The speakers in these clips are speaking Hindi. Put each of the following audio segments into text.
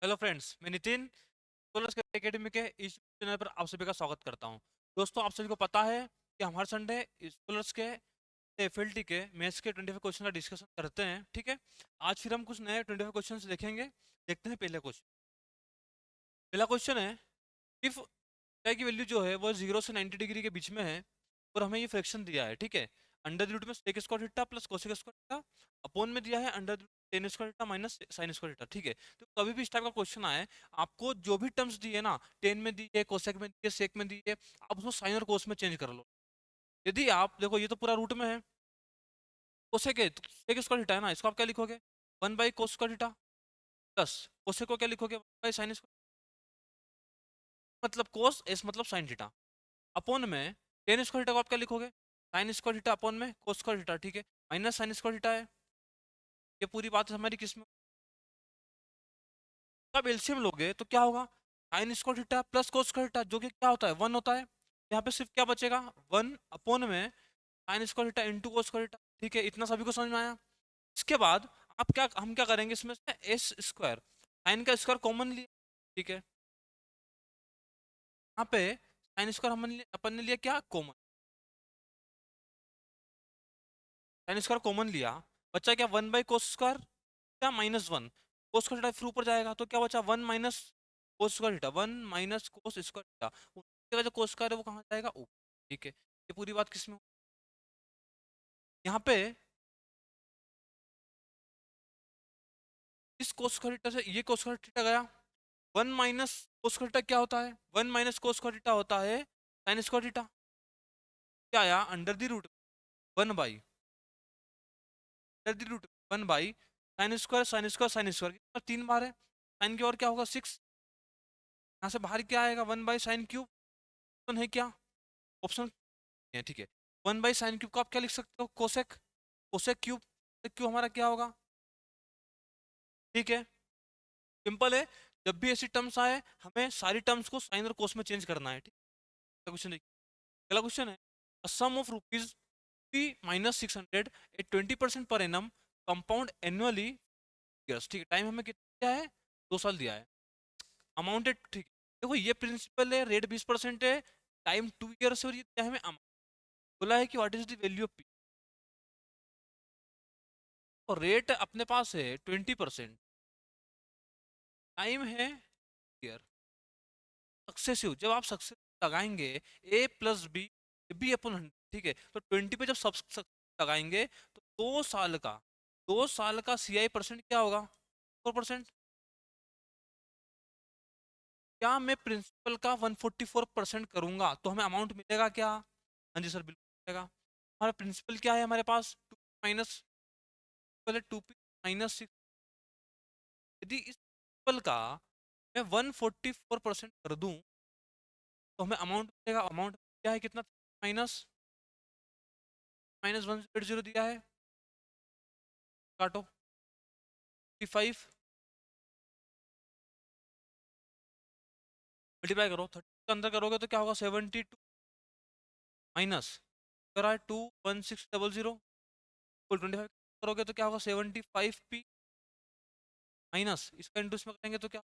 हेलो फ्रेंड्स, मैं नितिन स्कॉलर्स एकेडमी के इस चैनल पर आप सभी का स्वागत करता हूं। दोस्तों, आप सभी को पता है कि हम हर संडे स्कॉलर्स के एफएलटी के मैथ्स के 25 क्वेश्चन का डिस्कशन करते हैं। ठीक है, आज फिर हम कुछ नए 25 क्वेश्चन देखेंगे। देखते हैं पहले क्वेश्चन। पहला क्वेश्चन है, इफ की वैल्यू जो है वो 0 से 90 डिग्री के बीच में है और हमें ये फ्रैक्शन दिया है। ठीक है, अंडर द रूट में sec square theta plus cosec square theta upon में दिया है under the tan square theta minus sine square theta. ठीक है, तो कभी भी इस टाइप का क्वेश्चन आए, आपको जो भी टर्म्स दिए ना, टेन में दी है, कोसेक में दी है, सेक में दी है, आप उसको साइन और कोस में चेंज कर लो। यदि आप देखो, ये तो पूरा रूट में है, कोसेक है तो सेक स्क्वायर थीटा है ना, इसको आप क्या लिखोगे, one by cos square theta plus cosec को क्या लिखोगे, वन बाई साइन स्क्वायर मतलब कोस, एस मतलब साइन थीटा अपॉन में टेन स्क्वायर थीटा को आप क्या लिखोगे, साइन स्क्वायर थीटा अपॉन में कोस स्क्वायर थीटा। ठीक है, माइनस साइन स्क्वायर थीटा है। ये पूरी बात हमारी किसमें, अब एलसीएम लोगे तो क्या होगा, sign square theta plus cos square theta जो कि क्या होता है, वन होता है। यहाँ पे सिर्फ क्या बचेगा, वन अपॉन में sign square theta into cos square theta. ठीक है, इतना सभी को समझ में आया। इसके बाद आप क्या, हम क्या करेंगे इसमें से एस स्क्वायर, साइन का स्क्वायर कॉमन लिया। ठीक है, यहाँ पे साइन स्क्वायर अपन ने लिया क्या, कॉमन, साइन स्क्वायर कॉमन लिया, बचा क्या, वन बाई कोस स्क्वायर क्या, माइनस वन, कोस स्क्वायर थीटा फिर ऊपर जाएगा तो क्या बचा, one minus cos square theta, one minus cos square theta, उसका जो कोस स्क्वायर है वो कहाँ जाएगा, ऊपर। ठीक है, ये पूरी बात किसमें, यहाँ पे इस कोस स्क्वायर थीटा से ये कोस स्क्वायर थीटा गया, one minus cos square theta क्या होता है, one minus cos square theta होता है साइन स्क्वायर थीटा, क्या आया under the root one by, under the root one by sine square sine square sine square, तीन बार है साइन की, और क्या होगा सिक्स, यहाँ से बाहर क्या आएगा, one by sine cube, option है क्या, ऑप्शन है। ठीक है, वन बाई साइन क्यूब को आप क्या लिख सकते हो, कोसेक, कोसेक क्यूब, क्यूब हमारा क्या होगा। ठीक है, सिंपल है। जब भी ऐसी टर्म्स आए, हमें सारी टर्म्स को साइन और कोस में चेंज करना है। ठीक है, क्वेश्चन देखिए, पहला क्वेश्चन है, a sum of rupees minus 600 at 20% per annum compound annually years. ठीक है, टाइम हमें कितना दिया है, 2 साल दिया है, अमाउंट है, ठीक है, देखो ये प्रिंसिपल है, रेट 20% है, टाइम 2 ईयर्स है, और ये क्या है, हमें amount बोला है कि what is the value of P, और रेट अपने पास है 20%, टाइम है ईयर, सक्सेसिव, जब आप सक्सेस लगाएंगे ए प्लस बी, बी अपन 100, ठीक है, तो 20 पे जब सब लगाएंगे तो 2 साल का, 2 साल का सीआई परसेंट क्या होगा, 4%। क्या मैं प्रिंसिपल का 144% करूंगा तो हमें अमाउंट मिलेगा क्या, हाँ जी सर बिल्कुल मिलेगा। हमारा प्रिंसिपल क्या है, हमारे पास टू माइनस, पहले टू पी माइनस सिक्स, यदि इस प्रिंसिपल का मैं 144% कर दूं तो हमें अमाउंट मिलेगा, अमाउंट क्या है कितना, माइनस माइनस 180 दिया है, काटो 55 मल्टीप्लाई करो 30 के अंदर करोगे तो क्या होगा, 72 माइनस करा है 21600 फुल 25 करोगे तो क्या होगा, 75p माइनस इसका इंटू इसमें करेंगे तो क्या,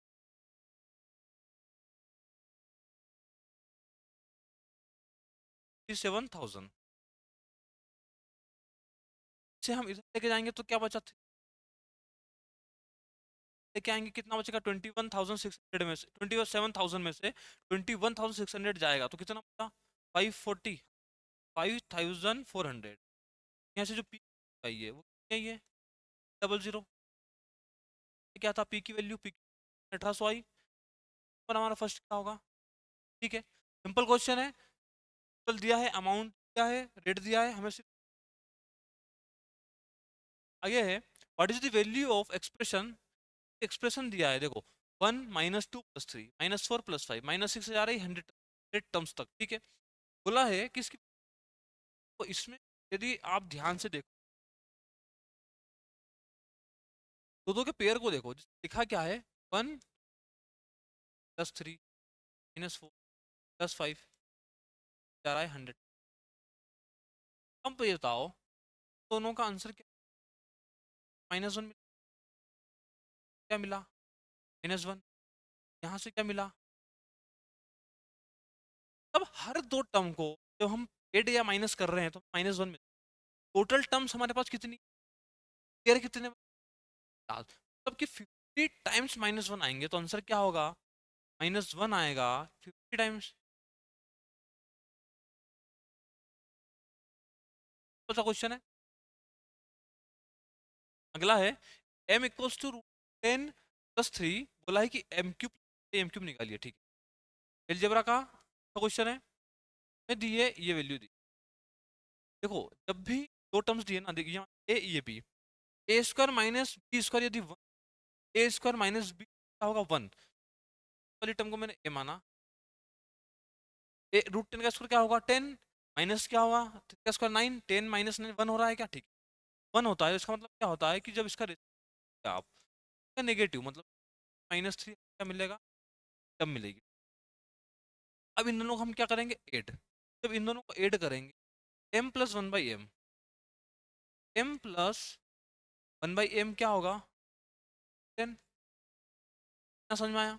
7,000 से हम इधर लेके जाएंगे तो क्या बचा, लेके आएंगे कितना बचेगा, 21,600 में से, 27,000 में से 21,600 जाएगा तो कितना बचा, 540, 5,400। यहाँ से जो पी आई है वो यही है, 00, क्या था पी की वैल्यू, पी 1800 आई, पर हमारा फर्स्ट क्या होगा। ठीक है, सिंपल क्वेश्चन है, सिंपल दिया है, अमाउंट दिया है, रेट दिया है, हमें सिर्फ आगे है, what is the value of expression, expression दिया है देखो, 1 - 2 + 3 -4 + 5 -6 से जा रही है 100 टर्म्स तक। ठीक है, बोला है कि इसकी, तो इसमें यदि आप ध्यान से देखो, दो दो के पेयर को देखो, लिखा क्या है, 1 + 3 -4 +5 जा रहा है 100। अब ये बताओ दोनों का आंसर क्या, -1 क्या मिला, -1, यहाँ से क्या मिला? अब हर दो टर्म को जब हम एड या माइनस कर रहे हैं तो -1 मिलता है। टोटल टर्म्स हमारे पास कितनी, क्लियर कितने, मतलब कि 50 टाइम्स -1 आएंगे तो आंसर क्या होगा? -1 आएगा 50 टाइम्स। कौन सा क्वेश्चन है? अगला है m इक्वल्स टू √10 + 3, बोला है कि m क्यूब निकालिए, ठीक है। एलजेब्रा का क्वेश्चन है, मैं दिए ये वैल्यू दी। देखो जब भी दो टर्म्स दिए ना, देखिए ए ये बी, ए स्क्वायर माइनस बी स्क्वायर यदि ए स्क्वायर माइनस बी क्या होगा 1, वाली टर्म को मैंने ए माना। ए √10 का स्क्वायर क्या होगा 10, माइनस क्या हुआ का स्क्वायर 9, 10 माइनस 9 1 हो रहा है क्या, ठीक, 1 होता है। इसका मतलब क्या होता है कि जब इसका आप नेगेटिव मतलब -3 क्या मिलेगा, तब मिलेगी। अब इन दोनों को हम क्या करेंगे ऐड, जब इन दोनों को ऐड करेंगे m plus 1/m, m plus 1/m क्या होगा 10, ना समझ में आया?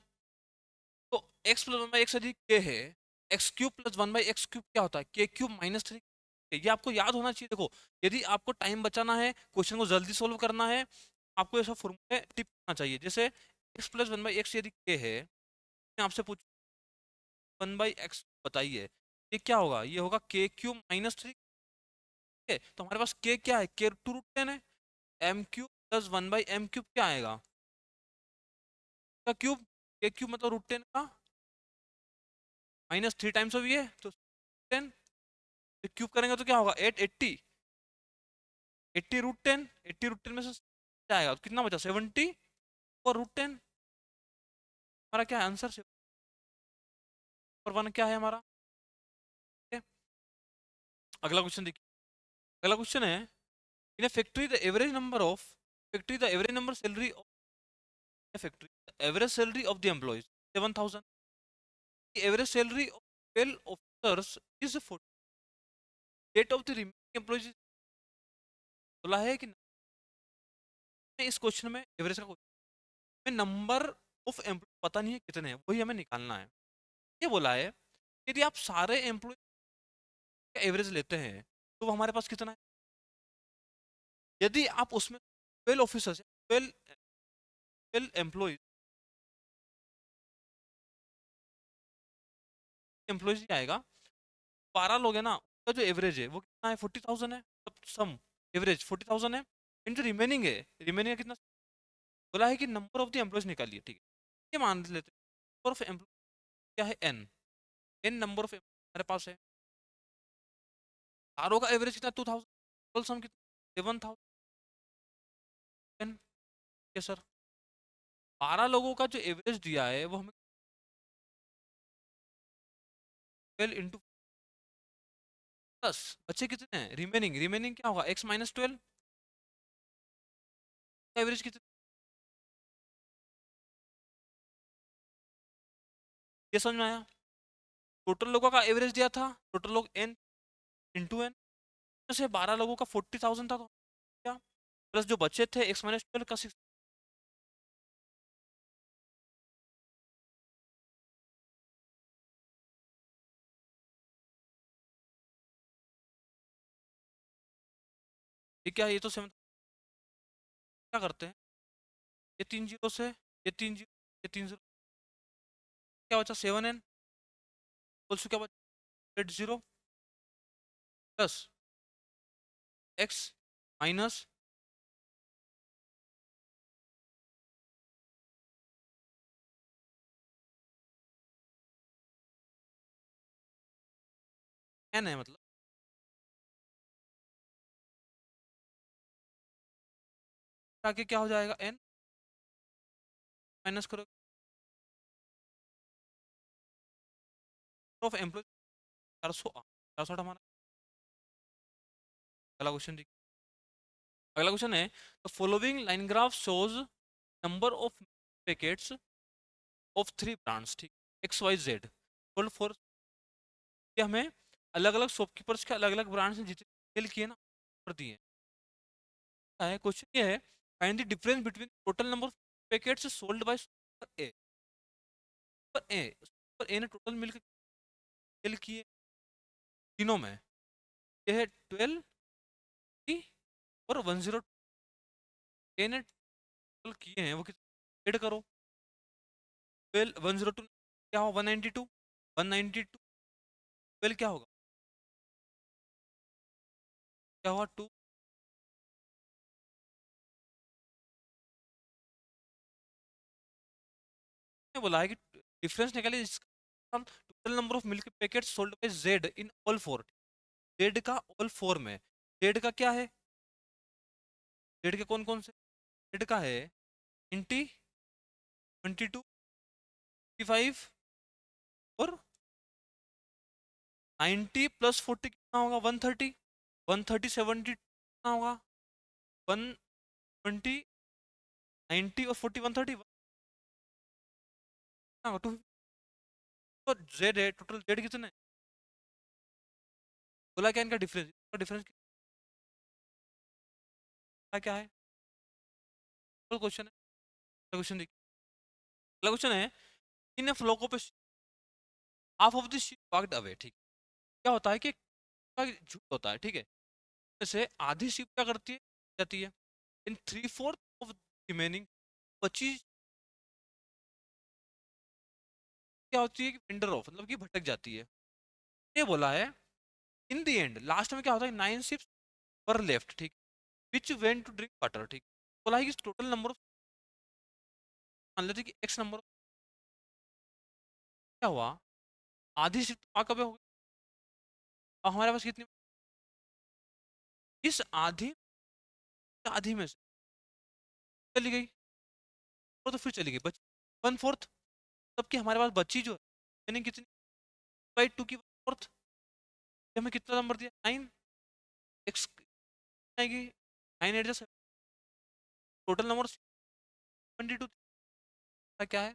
तो x प्लस 1/x यदि k है, x cube plus 1/x cube क्या होता है k क्यूब -3। ये आपको याद होना चाहिए। देखो यदि आपको टाइम बचाना है, क्वेश्चन को जल्दी सोल्व करना है, आपको ऐसा फॉर्मूला टिप करना चाहिए। जैसे x प्लस 1/x यदि k है, मैं आपसे पूछ 1/x बताइए, ये क्या होगा, ये होगा k क्यूब -3, है तो हमारे पास k क्या है, k √10 है, m cube plus 1/m cube क्या आएगा का क्यूब, k क्यूब मतलब √10 का -3 टाइम्स ऑफ ये तो 10, क्यूब करेंगे तो क्या होगा 80, 80 √10 में से क्या आएगा, तो कितना बचा 70 और √10, हमारा क्या है आंसर, और 1 क्या है हमारा, ठीक है। अगला क्वेश्चन देखिए, अगला क्वेश्चन है इन a factory the average number of factory the average number salary of a factory the average salary of the employees 7,000, the average salary of 12 officers is 40, rate of the remaining employees बोला है कि इस क्वेश्चन में एवरेज का क्वेश्चन में नंबर ऑफ एम्प्लॉय पता नहीं है कितने हैं, वही हमें निकालना है। ये बोला है यदि आप सारे एम्प्लॉय का एवरेज लेते हैं तो वो हमारे पास कितना है, यदि आप उसमें 12 ऑफिसर्स 12 एम्प्लॉय एम्प्लॉयज आएगा, 12 लोग है ना, उसका जो एवरेज है वो कितना है 40,000 है, तब सम एवरेज 40,000 है, इन जो रिमेनिंग है, रिमेनिंग कितना, बोला है कि नंबर ऑफ द एम्प्लॉयज निकालिए, ठीक है। ये मान लेते हैं नंबर ऑफ एम्प्लॉय क्या है एन, एन नंबर ऑफ हमारे पास है, चारों का एवरेज कितना 2,000, टोटल सम कितना 7,000, ये सर 12 लोगों का जो एवरेज दिया है वो हमें 12 इंटू 10, बच्चे कितने हैं रिमेनिंग, रिमेनिंग क्या होगा x -12, एवरेज कितने, ये समझ में आया? टोटल लोगों का एवरेज दिया था, टोटल लोग n इंटू एन, से 12 लोगों का 40,000 था, तो क्या प्लस जो बचे थे x -12 का 6, ये क्या है, ये तो 7, क्या करते हैं ये 3 जीरो से, ये 3 जीरो, ये 3 जीरो, क्या बचा 7n, बोल क्या बचा 8 0 प्लस x माइनस n है, मतलब आगे क्या हो जाएगा n माइनस करो ऑफ एम्प्लॉय 460 हमारा। अगला क्वेश्चन देखिए, अगला क्वेश्चन है the following line graph shows number of packets of 3 brands, ठीक XYZ फॉर फॉर, ये हमें अलग अलग शॉपकीपर्स के अलग अलग ब्रांड्स ने जितने सेल किए ना कर दिए है। क्वेश्चन ये है find the difference between total number of packets sold by a, super a ने टोटल मिलकर खेल किए तीनों में, ये है 12 और 102 ए ने टोटल किए हैं वो कितने ऐड करो। 12 102 क्या हो 192, 192 12 क्या होगा, क्या हुआ 2। बोला है कि डिफरेंस निकालिए total number of milk packet sold by Z in all four. Z का ऑल फोर में, जेड का क्या है, जेड के कौन कौन से, जेड का है 20, 22, 55 और 90 प्लस 40 कितना होगा 130, 130 70 कितना होगा 120, 90 और 40 130 कितना होगा 2। तो जेड है टोटल, जेड कितने, बोला क्या इनका डिफरेंस, इनका डिफरेंस क्या क्या है, क्वेश्चन है, क्वेश्चन देखिए, अगला क्वेश्चन है इन ए फ्लोको पे half of the ship walked away. ठीक, क्या होता है कि झूठ होता है, ठीक है, जैसे आधी शिप क्या करती है, जाती है, इन 3/4 ऑफ रिमेनिंग बची क्या होती है कि वेंडर ऑफ, मतलब कि भटक जाती है। ये बोला है इन द एंड लास्ट में क्या होता है 9 शिप्स पर लेफ्ट, ठीक, which went to drink water. ठीक, बोला है कि टोटल नंबर ऑफ, मान लेते हैं कि एक्स नंबर, क्या हुआ आधी शिप आ कब हो गई, और हमारे पास कितनी, इस आधी आधी में से चली गई और तो फिर चली गई बची 1/4, तब कि हमारे पास बची जो है यानी कितनी बाई 2 की 1/4, हमें कितना नंबर दिया 9, एक्स आएगी 9 8 जा, टोटल नंबर 22 क्या है।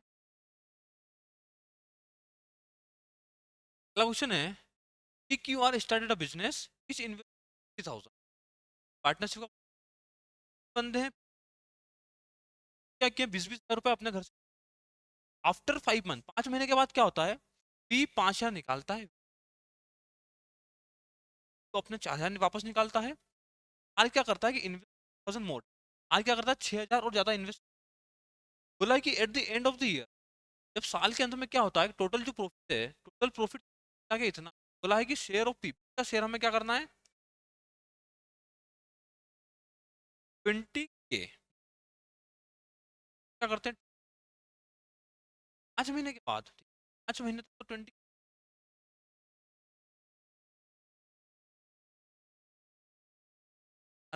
अगला क्वेश्चन है कि Q R started a business इस इन्वेस्ट 30,000, पार्टनरशिप का बंदे हैं, क्या किया 20,000 रुपए अपने घर से, आफ्टर 5 मंथ 5 महीने के बाद क्या होता है, पी 5,000 निकालता है तो अपने 4,000 वापस निकालता है। आर क्या करता है कि इन्वेस्ट मोड, आर क्या करता है 6,000 और ज्यादा इन्वेस्ट, बोला है कि at the end of the year, जब साल के अंत में क्या होता है टोटल जो प्रॉफिट है, टोटल प्रॉफिट क्या इतना, बोला है कि शेयर ऑफ पीपल का शेयर हमें क्या करना है 20K, क्या करते हैं 5 महीने के बाद, 5 महीने तक तो 20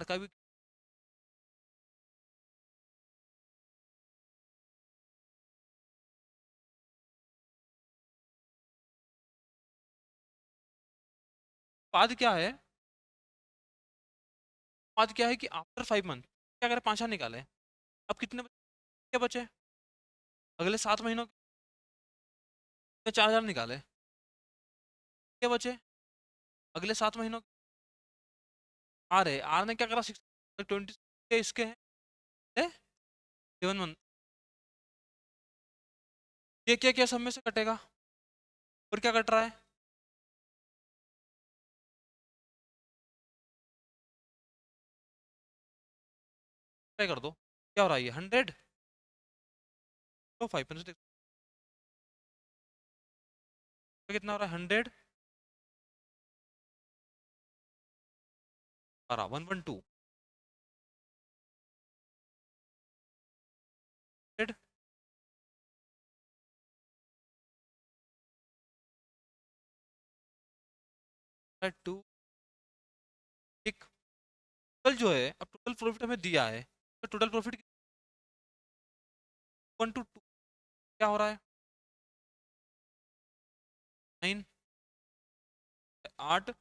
का भी बाद क्या है, बाद क्या है कि आफ्टर 5 मंथ क्या करें 5,000 निकाले, अब कितने क्या बचे, अगले 7 महीनों के 4,000 निकाले, क्या बचे अगले 7 महीनों आर है, आर ने क्या करा 6 20 इसके हैं 7 मंथ, ये क्या क्या सब में से कटेगा और क्या कट रहा है, ट्राई कर दो क्या हो रहा है ये 100 तो 5 कितना हो रहा है 100 आ रहा 112 टू एक, टोटल जो है अब टोटल प्रॉफिट हमें दिया है तो टोटल प्रॉफिट 1 to 2 क्या हो रहा है 9 8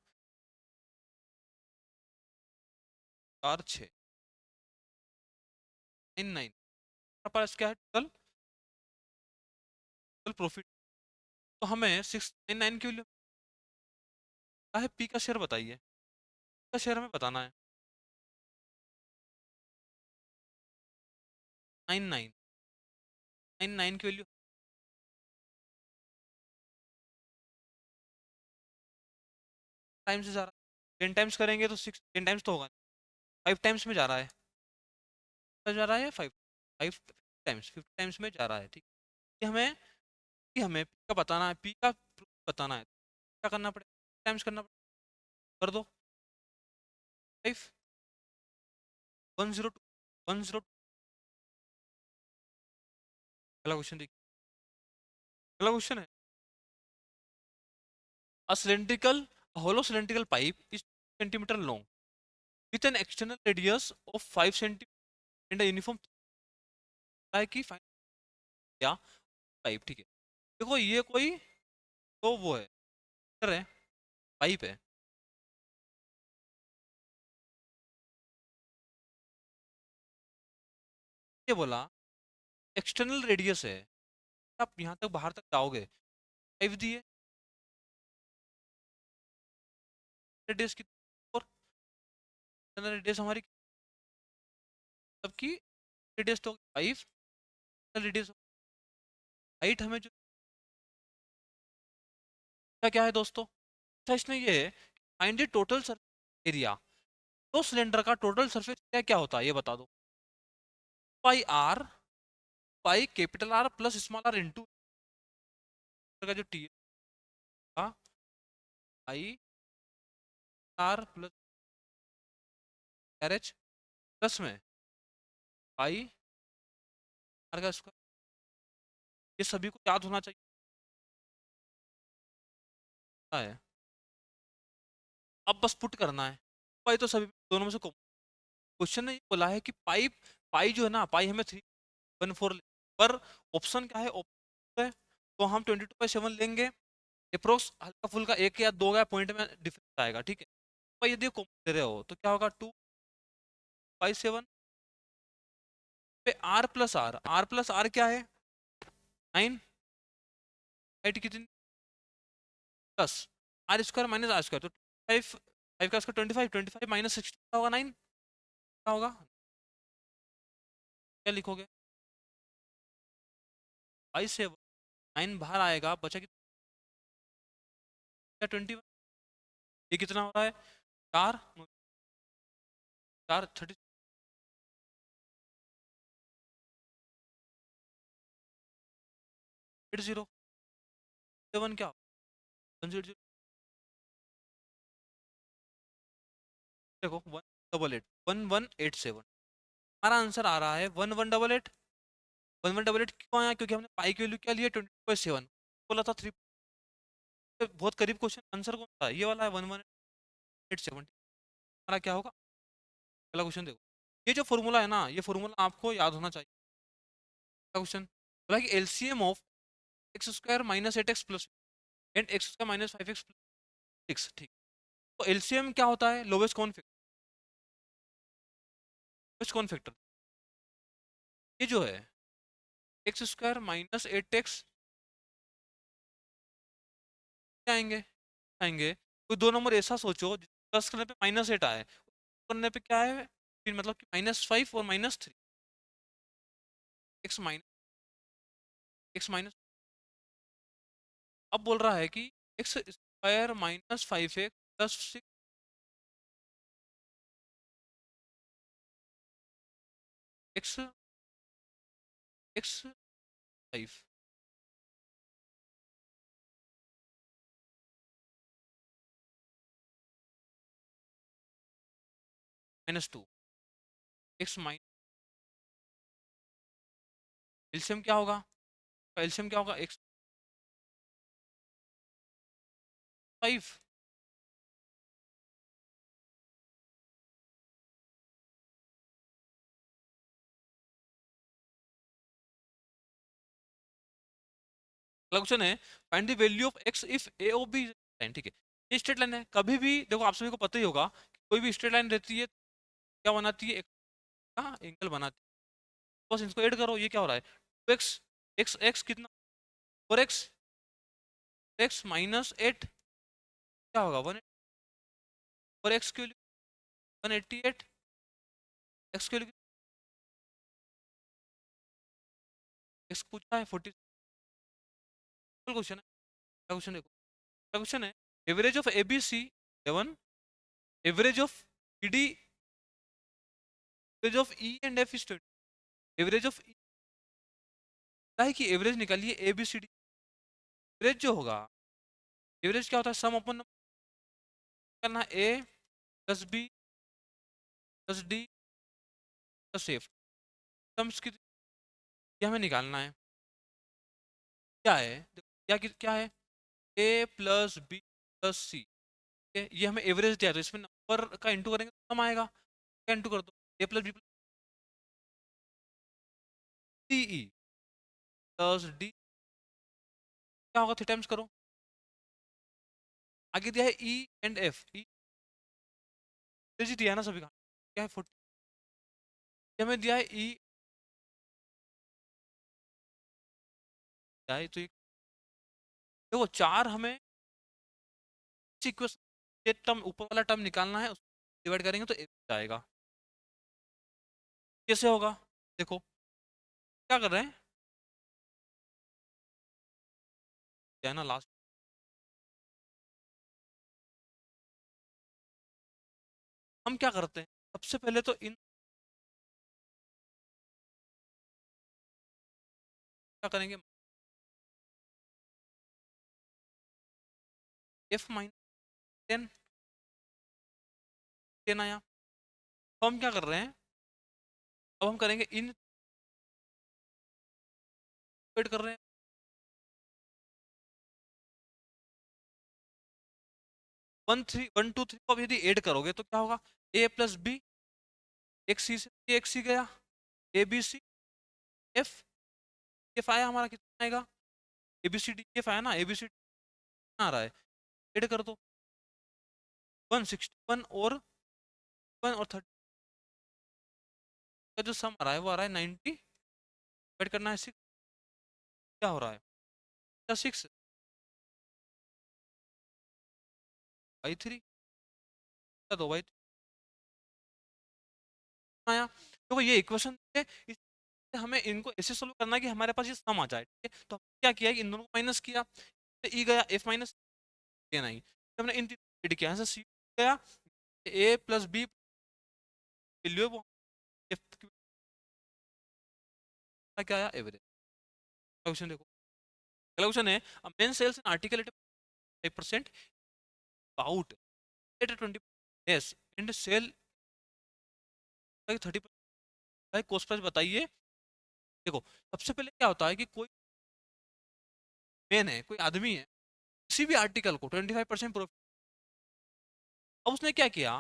4 6 9 9, हमारे पास क्या है टोटल, टोटल प्रॉफिट, तो हमें 699 क्यों है, पी का शेयर बताइए, का शेयर हमें बताना है 99, 9 की वैल्यू टाइम से जा रहा है, 10 टाइम्स करेंगे तो 6, 10 टाइम्स तो होगा, 5 टाइम्स में जा रहा है, जा रहा है 5, 5 टाइम्स, 50 टाइम्स में जा रहा है, ठीक है। हमें पी का बताना है, पी का proof बताना है, क्या करना पड़ेगा, टाइम्स करना पड़ेगा, कर दो 5, 102, 102। अगला क्वेश्चन देखिए, अगला क्वेश्चन है, a cylindrical a hollow cylindrical pipe is centimeter long with an external radius of 5 centimeter and a uniform है कि फाइंड क्या पाइप, ठीक है। देखो ये कोई तो वो है पाइप है, ये बोला एक्सटर्नल रेडियस है, आप यहाँ तक बाहर तक जाओगे, पाइप दिए, रेडियस की, और एक्सटर्नल रेडियस हमारी सबकी रेडियस तो 5, रेडियस हाइट हमें जो क्या है दोस्तों, अच्छा इसमें ये है find the total surface area, तो सिलेंडर का टोटल सरफेस एरिया क्या होता है ये बता दो, pi r, pi capital r plus small r into का जो टी का i r plus r h plus में आई आर का स्क्वायर, ये सभी को याद होना चाहिए है। अब बस पुट करना है, पाई तो सभी दोनों में से क्वेश्चन ने ये बोला है कि पाइप, पाई जो है ना, पाई हमें 314 पर ऑप्शन क्या है, ऑप्शन है तो हम 22/7 लेंगे, अप्रोक्स हल्का फुल्का एक या दो का पॉइंट में डिफरेंस आएगा, ठीक है। तो यदि कॉमन दे रहे हो तो क्या होगा, 2/7 पे आर प्लस आर क्या है 9, हाइट कितनी plus r square minus r square, तो 5, 5 का स्क्वायर 25, 25 माइनस 16 होगा 9, क्या होगा, क्या लिखोगे, 5/7, 9 बाहर आएगा, बचा कितना 21, ये कितना हो रहा है, 4, 4 30, 80, 7 क्या 100, देखो 118, 1187, हमारा आंसर आ रहा है 1188, 1188 क्यों आया, क्योंकि हमने पाई की वैल्यू क्या लिया 22/7, बोला था 3, बहुत करीब क्वेश्चन, आंसर कौन था, ये वाला है 1187, हमारा क्या होगा। अगला क्वेश्चन देखो, ये जो फॉर्मूला है ना, ये फॉर्मूला आपको याद होना चाहिए, क्वेश्चन बोला कि LCM of x square minus 8x plus and x square minus 5x plus 6, ठीक। तो एलसीएम क्या होता है, लोवेस्ट कॉमन फैक्टर, ये जो है एक्स स्क्वायर माइनस 8x आएंगे, आएंगे, कोई दो नंबर ऐसा सोचो प्लस करने पे -8 आए, करने पे क्या है फिर, मतलब कि -5 और -3, एक्स माइनस, एक्स माइनस, अब बोल रहा है कि x square minus 5x plus 6, x, x 5 -2, x minus, LCM क्या होगा, एलसीएम क्या होगा, एक्स 5, क्वेश्चन है find the value of x if a of b line, ठीक है। ये स्ट्रेट लाइन है, कभी भी देखो आप सभी को पता ही होगा कि कोई भी स्ट्रेट लाइन रहती है क्या बनाती है, एक का एंगल बनाती है, बस इसको ऐड करो, ये क्या हो रहा है 2x, एक्स एक्स कितना 4x, एक्स -8 क्या होगा 1, 4x के लिए 188, एक्स के लिए एक्स पूछा है 40 क्वेश्चन है। क्या क्वेश्चन देखो, क्या क्वेश्चन है, average of a b c 11, average of e d, average of e and f is 20, average of है कि एवरेज निकालिए a b c d. Average जो होगा, एवरेज क्या होता है, सम अपन करना a plus b plus d plus f, sums की ये हमें निकालना है। क्या है देखो, क्या है, ए प्लस बी प्लस सी, ये हमें एवरेज दिया, तो इसमें नंबर का इंटू करेंगे तो सम आएगा, क्या इंटू कर दो, ए प्लस बी प्लस सी ई प्लस डी, क्या होगा, थ्री टाइम्स करो। आगे दिया है ई एंड एफ, ई दिया है ना सभी का, क्या है 40, हमें दिया है ई, तो देखो चार हमें इक्वेशन, ये टर्म ऊपर वाला टर्म निकालना है, उसको डिवाइड करेंगे तो एक आएगा। कैसे होगा देखो, क्या कर रहे हैं, क्या है ना लास्ट, हम क्या करते हैं, सबसे पहले तो इन क्या करेंगे, एफ माइनस 10, 10 आया, तो हम क्या कर रहे हैं, अब हम करेंगे इन ऐड कर रहे हैं, 1 2 3 को अब यदि ऐड करोगे तो क्या होगा, ए प्लस बी, एक सी से एक सी गया, a b c f, f आया हमारा, कितना आएगा, a b c d f आया ना, ए बी सी डी आ रहा है, ऐड कर दो, 161 और 30 का जो सम आ रहा है वो आ रहा है 90, ऐड करना है 6, क्या हो रहा है 6 बाई 3, क्या 2 बाई 3 आया। तो ये इक्वेशन है, इससे हमें इनको ऐसे सोल्व करना है कि हमारे पास ये सम आ जाए, ठीक है, तो हमने क्या किया कि इन दोनों को माइनस किया, ई गया एफ माइनस ए नहीं, तो हमने इन तीनों को किया, यहाँ से सी गया, ए प्लस बी वैल्यू है वो, एफ का क्या आया, एवरेज। क्वेश्चन देखो, अगला क्वेश्चन है, a man sells an article at 5% about at 20 yes and sell 30%, cost price बताइए। देखो सबसे पहले क्या होता है कि कोई मैन है, कोई आदमी है, किसी भी आर्टिकल को 25% प्रॉफिट, अब उसने क्या किया,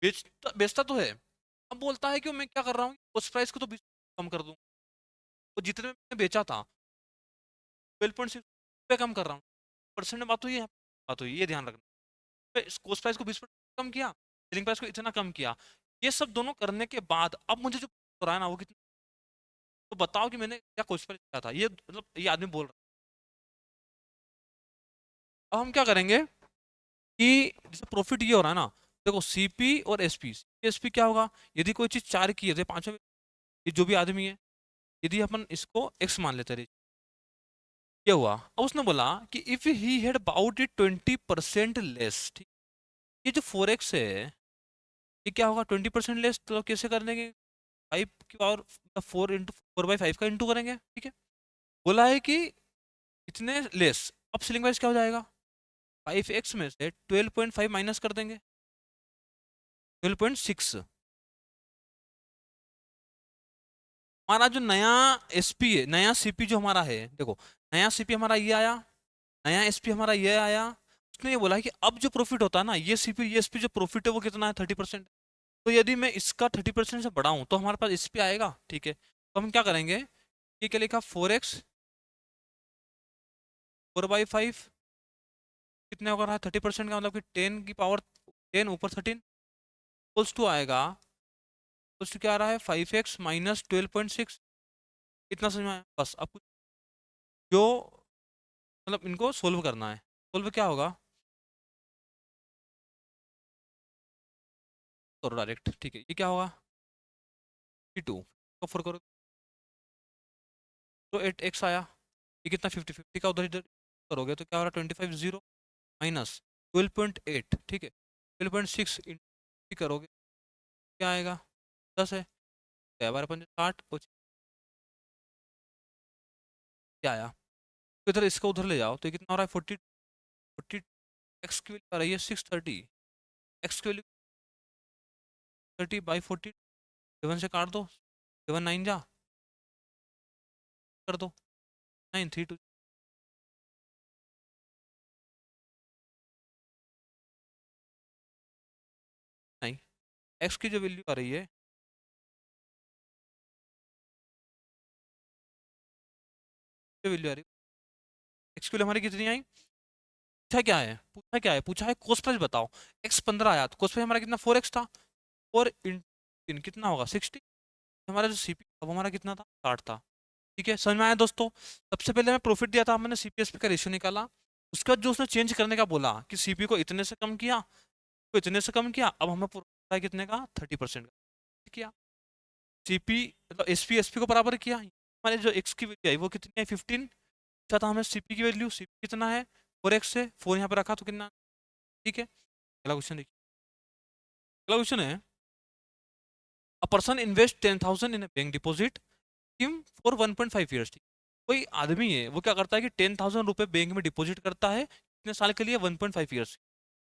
बेचता बेचता तो है, अब बोलता है कि मैं क्या कर रहा हूँ, कॉस्ट प्राइस को तो 20 कम कर दूं, तो जितने में मैंने बेचा था 12.6 पे कम कर रहा हूँ, परसेंट में बात हुई है, बात हुई, ये ध्यान रखना, कॉस्ट प्राइस को 20% कम किया, सेलिंग प्राइस को इतना कम किया, ये सब दोनों करने के बाद अब मुझे जो हो रहा है ना वो कितना, तो बताओ कि मैंने क्या कॉस्ट प्राइस किया था, ये मतलब ये आदमी बोल रहा है। अब हम क्या करेंगे कि जैसे प्रॉफिट ये हो रहा है ना, देखो सीपी और एसपी, एसपी क्या होगा, यदि कोई चीज 4 की है तो 5 में, ये जो भी आदमी है, यदि अपन इसको एक्स मान लेते रहे, क्या हुआ, अब उसने बोला कि if he had bought it 20% less, ठीक, ये जो 4x है, ये क्या होगा 20% लेस, तो कैसे कर देंगे, 5 की और 4 × 4/5 का इंटू करेंगे, ठीक है, बोला है कि इतने लेस, अब सेलिंग प्राइस क्या हो जाएगा, 5x में से 12.5 माइनस कर देंगे, 12.6, हमारा जो नया एसपी है, नया सीपी जो हमारा है, देखो नया सीपी हमारा ये आया, नया एसपी हमारा ये आया, उसने ये बोला है कि अब जो प्रॉफिट होता है ना, ये सीपी ये एसपी जो प्रॉफिट है वो कितना है 30%, तो यदि मैं इसका 30% से बढ़ाऊं तो हमारे पास एसपी आएगा, ठीक है, तो हम क्या करेंगे, ये क्या लिखा 4x 4/5, कितने होगा रहा 30% का मतलब कि 10 की पावर 10 ऊपर 13 इक्वल्स टू आएगा, इक्वल्स टू क्या आ रहा है 5x माइनस 12.6, इतना समझ में आया, बस अब कुछ जो मतलब इनको सोल्व करना है, सोल्व क्या होगा, करो डायरेक्ट, ठीक है, ये क्या होगा 2 को 4 करो, तो 8x आया, ये कितना 50 का उधर इधर करोगे तो क्या हो रहा है 25 0 माइनस 12.8, ठीक है 12.6 करोगे क्या आएगा 10 है, 12 60 क्या आया। तो इधर इसको उधर ले जाओ तो ये कितना हो रहा है 40 एक्स की वैल्यू आ रही है 630, एक्स की वैल्यू 30/40, 7 से काट दो, 7 9 जा कर दो, 9 3 2 9, एक्स की जो वैल्यू आ रही है जो वैल्यू आ रही है एक्स की वैल्यू हमारी कितनी आई, पूछा है कोस प्राइस बताओ, एक्स 15 आया तो कोस प्राइस हमारा कितना 4x था, 4 इन कितना होगा 60, हमारा जो सीपी था वो हमारा कितना था 60 था। ठीक है समझ में आया दोस्तों। सबसे पहले मैं प्रॉफिट दिया था, मैंने सीपीएसपी का रेशियो निकाला, उसके बाद जो उसने चेंज करने का बोला कि सीपी को इतने से कम किया, तो इतने से कम किया, अब हमें पूरा है कितने का 30% का किया, सीपी मतलब एसपी एसपी को बराबर किया, हमारे जो एक्स की वैल्यू आई वो कितनी है 15, अच्छा था हमें सीपी की वैल्यू, सीपी कितना है 4x से 4 यहाँ पे रखा तो कितना, ठीक है। अगला क्वेश्चन देखिए, अगला क्वेश्चन है a person invest 10,000 in bank deposit scheme for 1.5 years. कोई आदमी है वो क्या करता है कि 10,000 रुपये बैंक में डिपॉजिट करता है कितने साल के लिए 1.5 ईयर्स,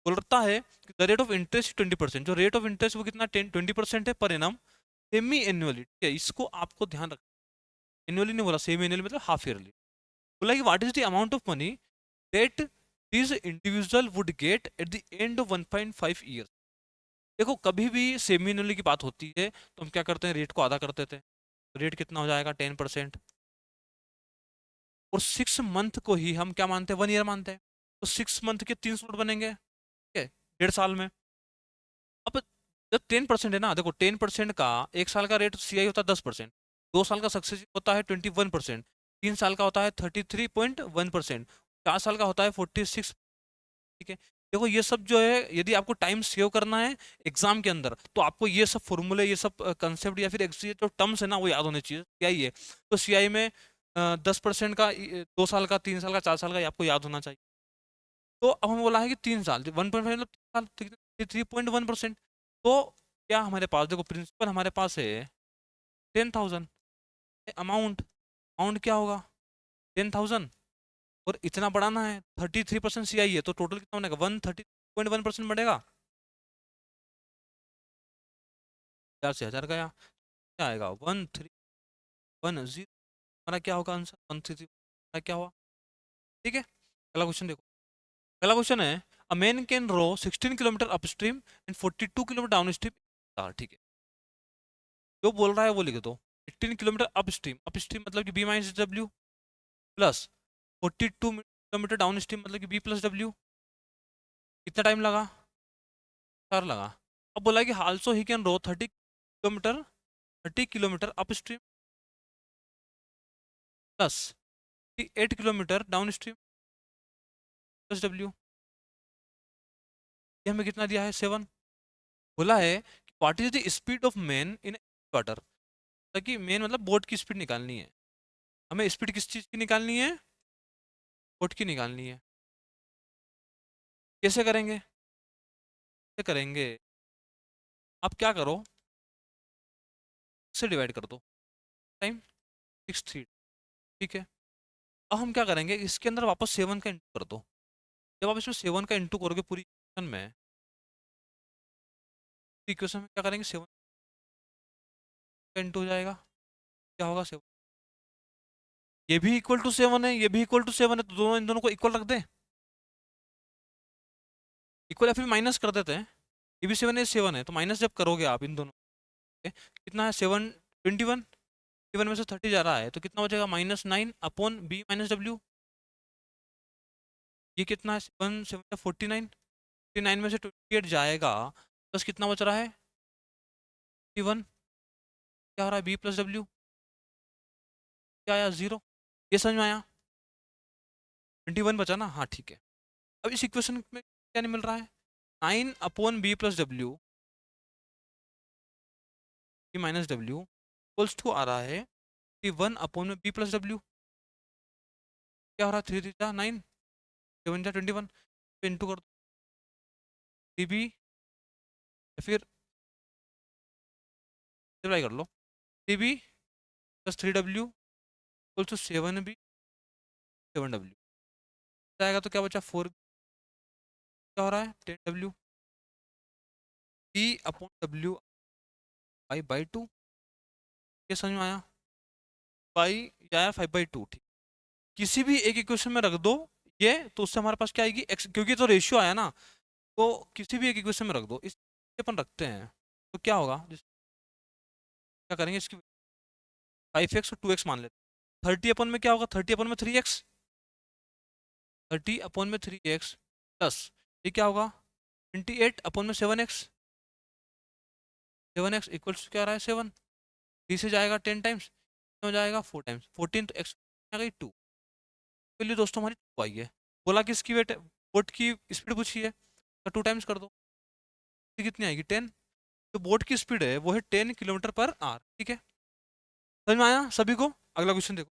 बोलता है कि द रेट ऑफ इंटरेस्ट 20%, जो रेट ऑफ इंटरेस्ट वो कितना 10-20% है पर एनम सेमी एनुअली, ठीक है इसको आपको ध्यान रखना, एनुअली नहीं बोला सेमी एनुअली मतलब हाफ ईयरली, बोला कि what is the amount of money that this individual would get at the end of 1.5 years. देखो कभी भी सेमी एनुअली की बात होती है तो हम क्या करते हैं रेट को आधा कर देते हैं, रेट कितना हो जाएगा 10%, और 6 मंथ को ही हम क्या मानते हैं 1 ईयर मानते हैं, तो 6 मंथ के 3 स्लॉट बनेंगे, ठीक है 1.5 साल में। अब जब 10% है ना, देखो 10% का 1 साल का रेट सीआई होता है 10%, 2 साल का सक्सेस होता है 21%, 3 साल का होता है 33.1%, 4 साल का होता है 46, ठीक है। देखो ये सब जो है यदि आपको टाइम सेव करना है एग्जाम के अंदर तो आपको ये सब फॉर्मूले ये सब कंसेप्ट या फिर ये जो टर्म्स है ना वो याद होने चाहिए, सीआई है तो सीआई में 10% का 2 साल का 3 साल का 4 साल का ये आपको याद होना चाहिए। तो अब हमें बोला है कि 3 साल 1.5 मतलब 3 साल 3.1%, तो क्या हमारे पास देखो प्रिंसिपल हमारे पास है 10,000, अमाउंट अमाउंट क्या होगा 10,000, और इतना बढ़ाना है 33% सी आई है तो टोटल कितना बनेगा 130.1% बढ़ेगा, 1000 से 1000 गया, क्या आएगा 1310, हमारा क्या होगा आंसर 133, क्या हुआ, ठीक है। अगला क्वेश्चन देखो, अगला क्वेश्चन है a man can row 16 kilometre upstream and 42 kilometre downstream, ठीक है जो बोल रहा है वो लिख दो, 18 किलोमीटर अपस्ट्रीम, अपस्ट्रीम मतलब कि बी माइनस डब्ल्यू प्लस 42 किलोमीटर डाउन स्ट्रीम मतलब कि बी प्लस डब्ल्यू, कितना टाइम लगा 4 लगा। अब बोला कि also he can row 30 kilometre upstream plus 8 kilometre downstream plus डब्ल्यू, ये हमें कितना दिया है 7, बोला है कि what is the speed of man in water, ताकि मैन मतलब बोट की स्पीड निकालनी है, हमें स्पीड किस चीज़ की निकालनी है बोट की निकालनी है, कैसे करेंगे, कैसे करेंगे, आप क्या करो से डिवाइड कर दो टाइम 6 3, ठीक है। अब हम क्या करेंगे इसके अंदर वापस 7 का इंटू कर दो, जब आप इसमें 7 का इंटू करोगे पूरी इक्वेशन में क्या करेंगे 7 का इंटू हो जाएगा, क्या होगा 7, ये भी इक्वल टू 7 है ये भी इक्वल टू 7 है तो दोनों इन दोनों को इक्वल रख दें, इक्वल या फिर माइनस कर देते हैं, ये भी 7 है तो माइनस जब करोगे आप इन दोनों के, कितना है 7 21 में से 30 जा रहा है तो कितना हो जाएगा -9/b-w, ये कितना है 7 7 49, 49 में से 28 जाएगा, बस कितना बच रहा है 51, क्या हो रहा है बी प्लस डब्ल्यू, क्या आया 0, ये समझ में आया 21 बचा ना, हाँ ठीक है। अब इस इक्वेशन में क्या नहीं मिल रहा है 9/b+w b माइनस डब्ल्यू इक्वल्स टू आ रहा है वन अपॉन में बी प्लस डब्ल्यू, क्या हो रहा है, 3 थीटा 9, 7 जा 21, इंटू कर दो डी बी, या फिर डिवाइड कर लो, डी बी प्लस 3 डब्ल्यू इक्वल टू 7 बी 7 डब्ल्यू, जाएगा तो क्या बचा 4, क्या हो रहा है 10 W, B upon W I by 2, ये समझ में आया, बाई आया 5/2, ठीक, किसी भी एक इक्वेशन में रख दो ये, तो उससे हमारे पास क्या आएगी एक्स, क्योंकि तो रेशियो आया ना, तो किसी भी एक इक्वेशन में रख दो, इस अपन रखते हैं तो क्या होगा, क्या करेंगे इसकी 5x और 2x मान लेते हैं, 30 अपन में क्या होगा, 30 अपन में 3x, 30 अपन में 3x प्लस ये क्या होगा 28 अपन में 7x, 7x इक्वल्स क्या आ रहा है 7, 3 से जाएगा 10 टाइम्स, हो जाएगा 4 टाइम्स 14, तो x आ गई 2, चलिए दोस्तों हमारी 2 आई है, बोला कि इसकी वेट बोट की स्पीड पूछी है, तो 2 टाइम्स कर दो, तो कितनी आएगी 10, तो बोट की स्पीड है वो है 10 किलोमीटर पर आवर, ठीक है, समझ में आया सभी को। अगला क्वेश्चन देखो,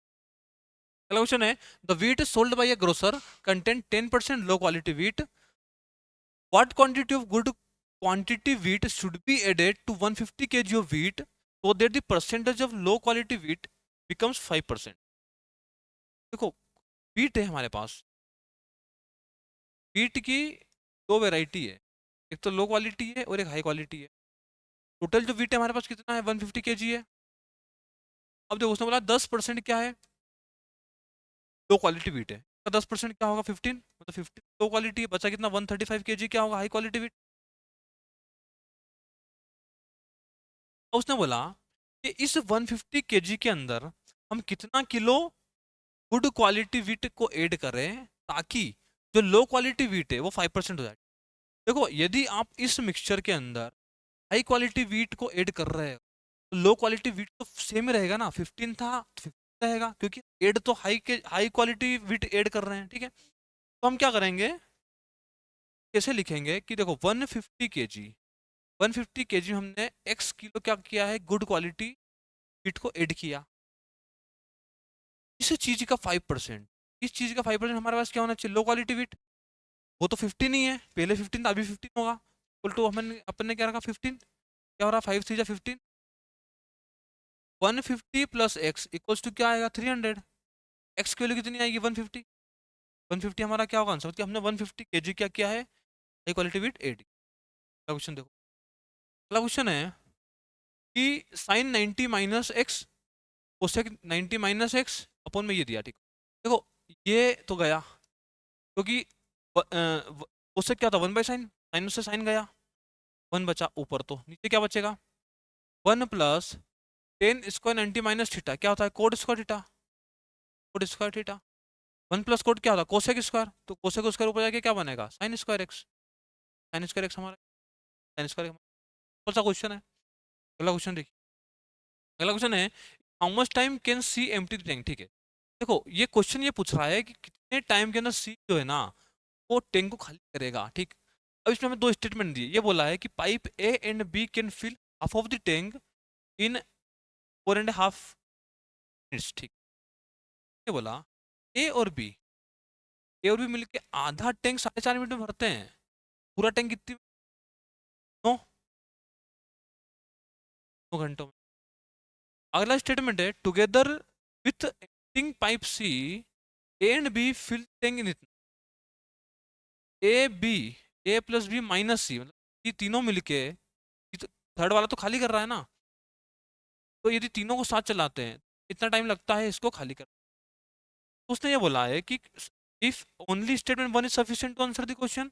अगला क्वेश्चन है the wheat sold by a grocer contain 10% low quality wheat, what quantity of good quantity wheat should be added to 150 kg of wheat so that the percentage of low quality wheat becomes 5%। देखो व्हीट है हमारे पास, व्हीट की दो वेराइटी है, एक तो लो क्वालिटी है और एक हाई क्वालिटी है, टोटल जो व्हीट है हमारे पास कितना है 150 kg है। अब देखो उसने बोला 10% क्या है लो क्वालिटी व्हीट है, तो 10% क्या होगा 15, मतलब 15 लो क्वालिटी है, बचा कितना 135 kg क्या होगा हाई क्वालिटी व्हीट। उसने बोला कि इस 150 kg के अंदर हम कितना किलो गुड क्वालिटी व्हीट को ऐड करें ताकि जो लो क्वालिटी व्हीट है वो 5% हो जाए। देखो यदि आप इस मिक्सचर के अंदर हाई क्वालिटी व्हीट को ऐड कर रहे हो तो लो क्वालिटी व्हीट तो सेम ही रहेगा ना, 15 था तो 15 रहेगा, क्योंकि ऐड तो हाई क्वालिटी व्हीट ऐड कर रहे हैं, ठीक है। तो हम क्या करेंगे, कैसे लिखेंगे कि देखो 150 kg हमने x किलो क्या किया है गुड क्वालिटी व्हीट को ऐड किया, इस चीज का 5%, इस चीज का 5% हमारे पास क्या होना चाहिए लो क्वालिटी व्हीट, वो तो 15 ही है, पहले 15 था अभी 15 होगा, उल्टू अपन ने क्या रखा 15, क्या हो रहा 5 3 जा 15, 150 प्लस एक्स इक्वल्स टू क्या आएगा 300, एक्स की वैल्यू कितनी आएगी 150, 150 हमारा क्या होगा आंसर, कि हमने 150 kg क्या किया है हाई क्वालिटी व्हीट एड। अगला क्वेश्चन देखो, अगला क्वेश्चन है कि sine 90 minus x cosec 90 minus x upon में ये दिया, ठीक, देखो ये तो गया क्योंकि कोसेक क्या था 1/sin, साइन से साइन गया, 1 बचा, ऊपर तो नीचे क्या बचेगा 1 प्लस 10 स्क्वायर 90 माइनस थीटा क्या होता है code square theta, code square theta, 1 plus code क्या होता है कोसेक स्क्वायर, तो कोसेक स्क्वायर ऊपर जाके क्या बनेगा sine square x, sine square x हमारा, साइन स्क्वायर कौन सा क्वेश्चन है। अगला क्वेश्चन देखिए, अगला क्वेश्चन है how much time can see empty the tank, ठीक है, देखो ये क्वेश्चन ये पूछ रहा है कि कितने टाइम के अंदर सी जो है ना वो टैंक को खाली करेगा, ठीक। अब इसमें हमें दो स्टेटमेंट दिए, ये बोला है कि pipe A and B can fill half of the tank in 4.5 minutes, ठीक, ये बोला ए और बी, ए और बी मिलके आधा टैंक 4.5 मिनट में भरते हैं, पूरा टैंक कितनी 9 घंटों में। अगला स्टेटमेंट है together with acting pipe c a and b fill tank in इतना, a b a plus b minus c, मतलब ये तीनों मिलके, थर्ड वाला तो खाली कर रहा है ना, तो यदि तीनों को साथ चलाते हैं इतना टाइम लगता है इसको खाली कर, तो उसने ये बोला है कि if only statement one is sufficient to answer the question.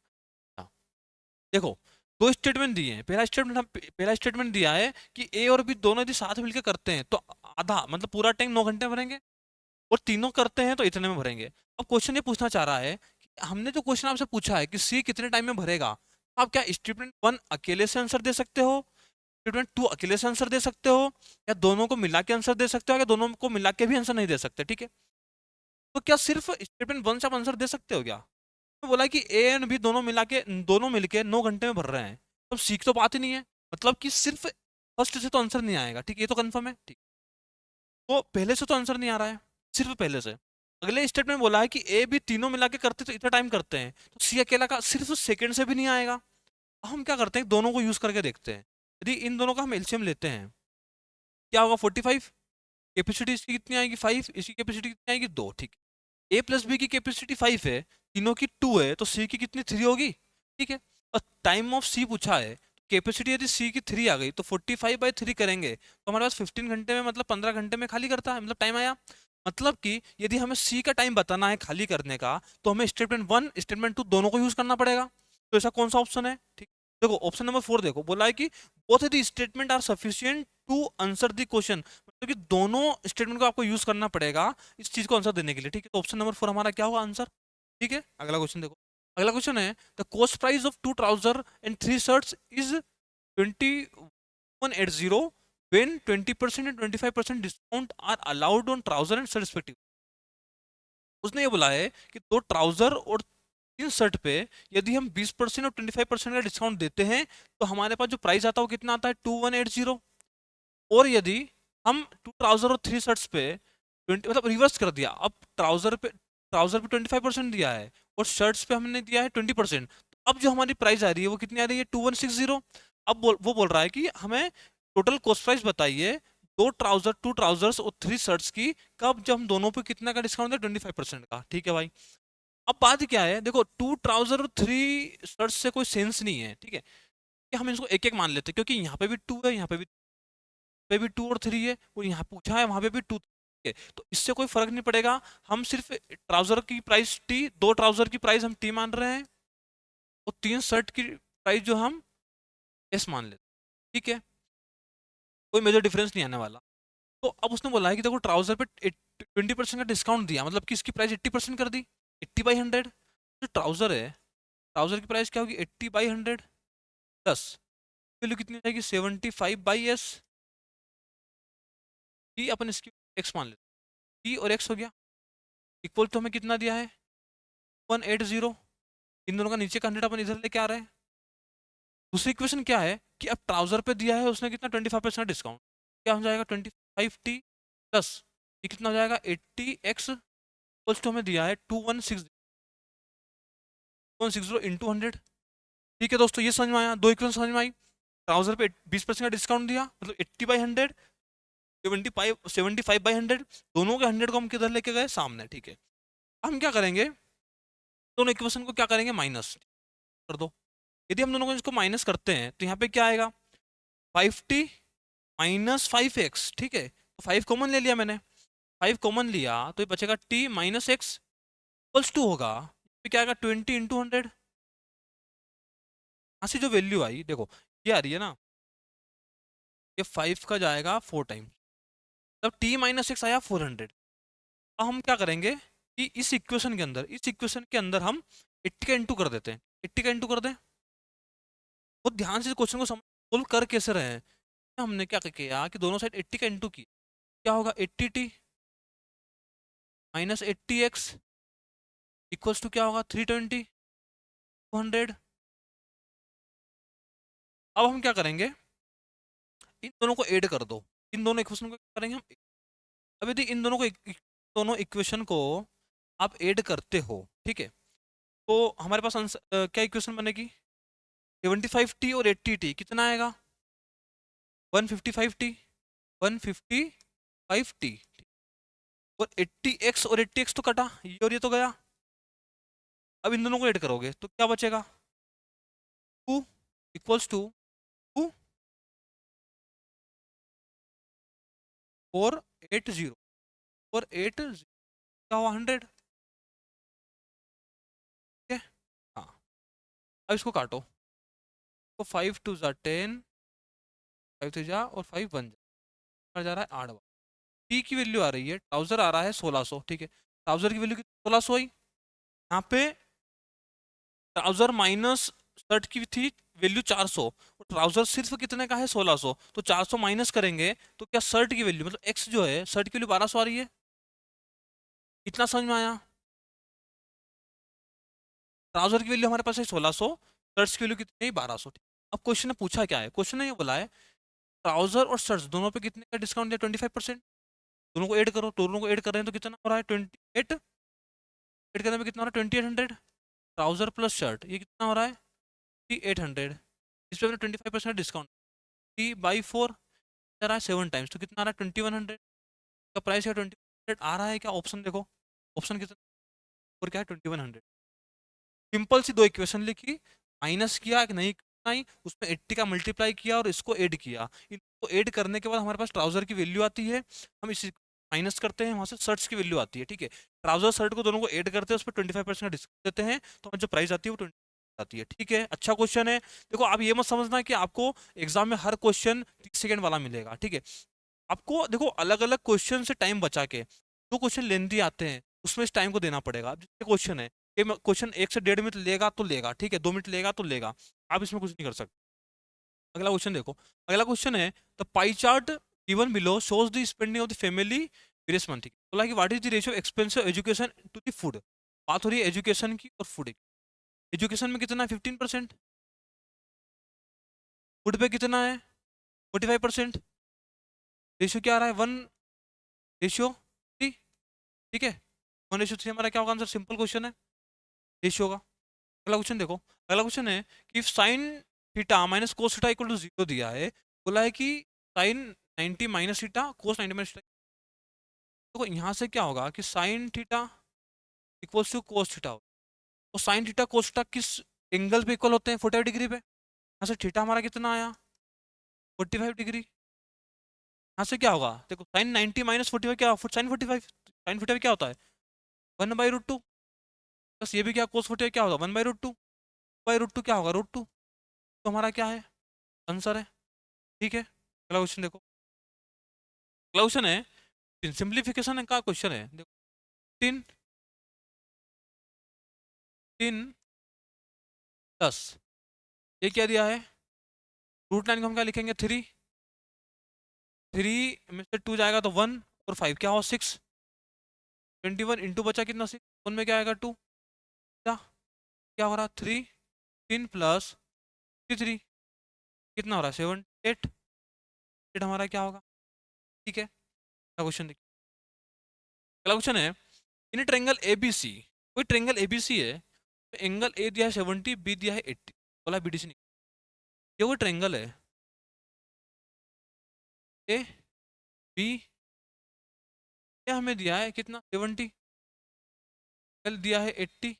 देखो दो स्टेटमेंट दिए हैं, पहला स्टेटमेंट दिया है कि ए और बी दोनों यदि साथ मिलकर करते हैं तो आधा मतलब पूरा टैंक 9 घंटे में भरेंगे, और तीनों करते हैं तो इतने में भरेंगे। अब क्वेश्चन ये पूछना चाह रहा है कि हमने जो क्वेश्चन आपसे पूछा है कि सी कितने टाइम में भरेगा, आप क्या स्टेटमेंट वन अकेले से आंसर दे सकते हो, स्टेटमेंट टू अकेले से आंसर दे सकते हो, या दोनों को मिला के आंसर दे सकते हो, या दोनों को मिला के भी आंसर नहीं दे सकते, ठीक है। तो क्या सिर्फ स्टेटमेंट वन से आप आंसर दे सकते हो क्या, तो बोला कि ए एंड बी दोनों मिलके 9 घंटे में भर रहे हैं, तो सीख तो बात ही नहीं है, मतलब कि सिर्फ फर्स्ट से तो आंसर नहीं आएगा, ठीक, ये तो कंफर्म है, ठीक। तो पहले से तो आंसर नहीं आ रहा है, सिर्फ पहले से। अगले स्टेटमेंट में बोला है कि ए बी तीनों मिला के करते तो इतना टाइम करते हैं, तो सी अकेला का सिर्फ सेकंड से भी नहीं आएगा। अब हम क्या करते हैं, दोनों को यूज करके देखते हैं। यदि इन दोनों का हम एलसीएम लेते हैं, क्या होगा 45, कैपेसिटी इसकी कितनी आएगी 5, इसकी कैपेसिटी कितनी आएगी 2, ठीक है। ए प्लस बी की कैपेसिटी 5 है, तीनों की 2 है, तो सी की कितनी 3 होगी, ठीक है। और टाइम ऑफ सी पूछा है, कैपेसिटी यदि सी की 3 आ गई तो 45/3 करेंगे तो हमारे पास 15 घंटे में, मतलब 15 घंटे में खाली करता है, मतलब टाइम आया। मतलब कि यदि हमें सी का टाइम बताना है खाली करने का, तो हमें स्टेटमेंट 1 स्टेटमेंट 2 दोनों को यूज करना पड़ेगा। तो ऐसा कौन सा ऑप्शन है, ठीक। देखो ऑप्शन नंबर 4 देखो, बोला है कि both the statement are sufficient to answer the question, मतलब कि दोनों स्टेटमेंट को आपको यूज करना पड़ेगा इस चीज को आंसर देने के लिए, ठीक है। तो ऑप्शन नंबर 4 हमारा क्या होगा आंसर, ठीक है। अगला क्वेश्चन देखो, अगला क्वेश्चन है the cost price of 2 trouser and 3 shirts is 2180 when 20% and 25% discount are allowed on trouser and shirt respective. उसने ये बोला है कि 2 ट्राउजर और 3 शर्ट पे यदि हम 20% और 25% का डिस्काउंट देते हैं तो हमारे पास जो प्राइस आता है वो कितना आता है 2180। और यदि हम 2 ट्राउजर और 3 शर्ट्स पे 20, मतलब रिवर्स कर दिया, अब ट्राउजर पे 25% दिया है और शर्ट्स पे हमने दिया है 20%, तो अब जो हमारी प्राइस आ रही है वो कितनी आ रही है 2160। अब वो बोल रहा है कि हमें टोटल कॉस्ट प्राइस बताइए 2 ट्राउजर्स और 3 शर्ट्स की, कब जब हम दोनों पे कितना का डिस्काउंट है 25% का, ठीक है भाई। अब बात क्या है, देखो 2 ट्राउजर और 3 शर्ट्स से कोई सेंस नहीं है, ठीक है, कि हम इसको एक एक मान लेते हैं, क्योंकि यहाँ पे भी 2 है, यहाँ पे भी 2 और 3 है, वो यहाँ पूछा है वहां पे भी 2 है, तो इससे कोई फर्क नहीं पड़ेगा। हम सिर्फ ट्राउजर की प्राइस टी, 2 ट्राउजर की प्राइस हम टी मान रहे हैं और 3 शर्ट की प्राइस जो हम एस मान लेते हैं, ठीक है। कोई मेजर डिफरेंस नहीं आने वाला। तो अब उसने बोला है कि देखो ट्राउजर पे 20% का डिस्काउंट दिया, मतलब कि इसकी प्राइस 80% कर दी, 80/100। जो ट्राउजर है, ट्राउजर की प्राइस क्या होगी 80/100 प्लस वैल्यू कितनी हो जाएगी 75/s, की अपन इसकी एक्स मान लेते हैं, टी और एक्स हो गया, इक्वल तो हमें कितना दिया है 180। इन दोनों का नीचे का 100 अपन इधर लेके आ रहे हैं। दूसरी इक्वेशन क्या है कि अब ट्राउजर पे दिया है उसने कितना 25% डिस्काउंट, क्या हो जाएगा 25t प्लस ये कितना हो जाएगा 80x, इक्वल्स टू हमें दिया है 2160 इंटू 100। ठीक है दोस्तों, ये समझ में आया, दो इक्वेशन समझ में आई। ट्राउजर पे 20% का डिस्काउंट दिया, मतलब 80/100, 75/100, दोनों के 100 को हम किधर लेके गए सामने, ठीक है। हम क्या करेंगे, दोनों इक्वेशन को क्या करेंगे माइनस कर दो। यदि हम दोनों को इसको माइनस करते हैं तो यहाँ पे क्या आएगा 5t माइनस 5x, ठीक है। तो 5 कॉमन ले लिया मैंने, 5 कॉमन लिया तो ये बचेगा t माइनस एक्स इक्वल्स 2 होगा, फिर क्या आएगा 20/100। यहाँ से जो वैल्यू आई देखो ये आ रही है ना, ये 5 का जाएगा 4 टाइम्स, तब t माइनस एक्स आया 400। अब हम क्या करेंगे कि इस इक्वेशन के अंदर हम 80 का इंटू कर देते हैं, 80 का इंटू कर दें। बहुत ध्यान से क्वेश्चन को सोल्व कर कैसे रहे हैं। हमने क्या किया कि दोनों साइड 80 का इंटू की, क्या होगा 80t minus 80x equals to क्या होगा 320 200। अब हम क्या करेंगे, इन दोनों को ऐड कर दो, इन दोनों इक्वेशन को क्या करेंगे हम, अब यदि इन दोनों को दोनों इक्वेशन को आप ऐड करते हो, ठीक है, तो हमारे पास क्या इक्वेशन बनेगी 75t और 80t कितना आएगा 155t, 155t। और 80x और 80x तो कटा, ये और ये तो गया। अब इन दोनों को ऐड करोगे तो क्या बचेगा 2 इक्वल्स टू 2 480 480 क्या हुआ 100, ठीक है। हाँ, अब इसको काटो, तो 5 2 जा 10, 5 3 जा और 5 1 जा रहा है 8 बार। टी की वैल्यू आ रही है, ट्राउजर आ रहा है 1600, ठीक है। ट्राउजर की वैल्यू 1600 आई, यहाँ पे ट्राउजर माइनस शर्ट की थी वैल्यू 400 और ट्राउजर सिर्फ कितने का है 1600, तो 400 माइनस करेंगे तो क्या शर्ट की वैल्यू मतलब एक्स जो है शर्ट की वैल्यू 1200 आ रही है। इतना समझ में आया, ट्राउजर की वैल्यू हमारे पास है 1600, शर्ट्स की वैल्यू कितनी है 1200। अब क्वेश्चन ने पूछा क्या है, क्वेश्चन ने ये बोला है ट्राउजर और शर्ट्स दोनों पे कितने का डिस्काउंट दिया 25%। दोनों को ऐड करो, दोनों को ऐड कर रहे हैं तो कितना हो रहा है 28, ऐड करने में कितना हो रहा है 2800, ट्राउजर प्लस शर्ट ये कितना हो रहा है 3800, इस पर 25% डिस्काउंट, 3/4 रहा है 7 टाइम्स तो कितना आ रहा है 2100 का प्राइस है, 2100 आ रहा है क्या, ऑप्शन देखो ऑप्शन कितना और क्या है 2100। सिंपल सी दो इक्वेशन लिखी, माइनस किया कि नहीं नहीं, उसमें 80 का मल्टीप्लाई किया और इसको ऐड किया, इनको ऐड करने के बाद हमारे पास ट्राउजर की वैल्यू आती है, हम इसी माइनस करते हैं वहां से शर्ट्स की वैल्यू आती है, ठीक है। ट्राउजर शर्ट को दोनों को ऐड करते हैं, उस पर 25% डिस्काउंट देते हैं, तो हमें जो प्राइस आती है वो 20 आती है, ठीक है। अच्छा क्वेश्चन है। देखो आप ये मत समझना कि आपको एग्जाम में हर क्वेश्चन 30 सेकंड वाला मिलेगा, ठीक है। आपको देखो अलग अलग क्वेश्चन से टाइम बचा के, जो क्वेश्चन लेंथी आते हैं उसमें इस टाइम को देना पड़ेगा। अब जितने क्वेश्चन है, ये क्वेश्चन 1 से 1.5 मिनट लेगा तो लेगा, ठीक है, 2 मिनट लेगा तो लेगा, आप इसमें कुछ नहीं कर सकते। अगला क्वेश्चन देखो, अगला क्वेश्चन है the pie chart given below shows the spending of the family various month. बोला कि what is the ratio expense of education to the food, बात हो रही है एजुकेशन की और फूड की। एजुकेशन में कितना है 15%, फूड पे कितना है 45%, रेशियो क्या आ रहा है 1:3, ठीक है। 1:3 हमारा क्या होगा आंसर, सिंपल क्वेश्चन है, रेशियो का। अगला क्वेश्चन देखो, अगला क्वेश्चन है कि sine theta minus cos theta equal to 0 दिया है, बोला है कि sine 90 minus theta cos 90 minus theta. देखो यहाँ से क्या होगा कि sine theta equals to cos theta, तो साइन थीटा कोस थीटा किस एंगल पे इक्वल होते हैं 45 डिग्री पे, यहाँ से थीटा हमारा कितना आया 45 डिग्री। यहाँ से क्या होगा देखो साइन 90 माइनस 45 क्या, साइन 45, साइन 45 क्या होता है 1/√2, बस ये भी क्या कोस 45 क्या होगा 1/√2, √2 क्या होगा √2, तो हमारा क्या है आंसर है, ठीक है। अगला क्वेश्चन देखो, अगला क्वेश्चन है सिंप्लीफिकेशन का क्वेश्चन है, देखो 3 3 10, ये क्या दिया है √9 को हम क्या लिखेंगे 3, 3 में से 2 जाएगा तो 1 और 5 क्या हो 6, 21 इंटू बचा कितना 6, 1 में क्या आएगा 2, क्या क्या हो रहा 3 प्लस 3 कितना हो रहा है 7 8, 8 हमारा क्या होगा, ठीक है। अगला क्वेश्चन देखिए, अगला क्वेश्चन है इन ट्रायंगल एबीसी, कोई ट्रायंगल एबीसी है, तो एंगल ए दिया है 70, बी दिया है 80, बोला बीडीसी निकालो। ये वो ट्रायंगल है ए बी, क्या हमें दिया है कितना 70, एल दिया है 80,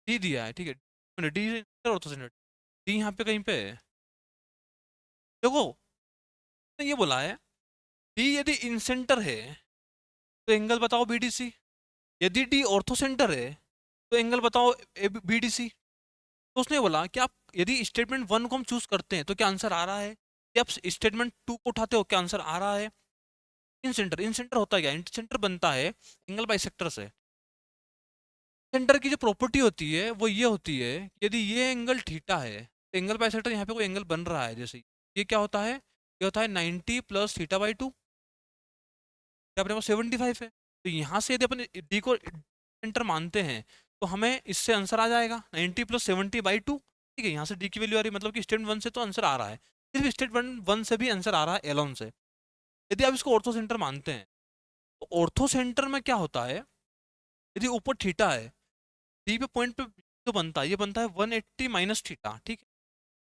डी दिया है, ठीक है, डी ऑर्थोसेंटर, डी यहाँ पे कहीं पे है। देखो तो ये बोला है डी यदि इन सेंटर है तो एंगल बताओ बीडीसी, यदि डी ऑर्थो सेंटर है तो एंगल बताओ बीडीसी। तो उसने बोला कि आप यदि स्टेटमेंट 1 को हम चूज करते हैं तो क्या आंसर आ रहा है, या आप स्टेटमेंट 2 को उठाते हो क्या आंसर आ रहा है। इन सेंटर होता है क्या, इन सेंटर बनता है एंगल बाइसेक्टर से। सेंटर की जो प्रॉपर्टी होती है वो ये होती है, यदि ये एंगल थीटा है तो एंगल बाइसेक्टर यहाँ पे कोई एंगल बन रहा है, जैसे ये क्या होता है, ये होता है 90 प्लस थीटा/2, अपने पास 75 है, तो यहाँ से यदि अपन डी को सेंटर मानते हैं तो हमें इससे आंसर आ जाएगा 90 प्लस 70/2, ठीक है। यहाँ से डी की वैल्यू आ रही है, मतलब कि स्टेटमेंट 1 से तो आंसर आ रहा है, सिर्फ स्टेटमेंट 1 से भी आंसर आ रहा है एलोन से। यदि आप इसको ऑर्थो सेंटर मानते हैं तो ऑर्थो सेंटर में क्या होता है, यदि ऊपर थीटा है, डी पे पॉइंट पे तो बनता है, ये बनता है 180 माइनस थीटा, ठीक है।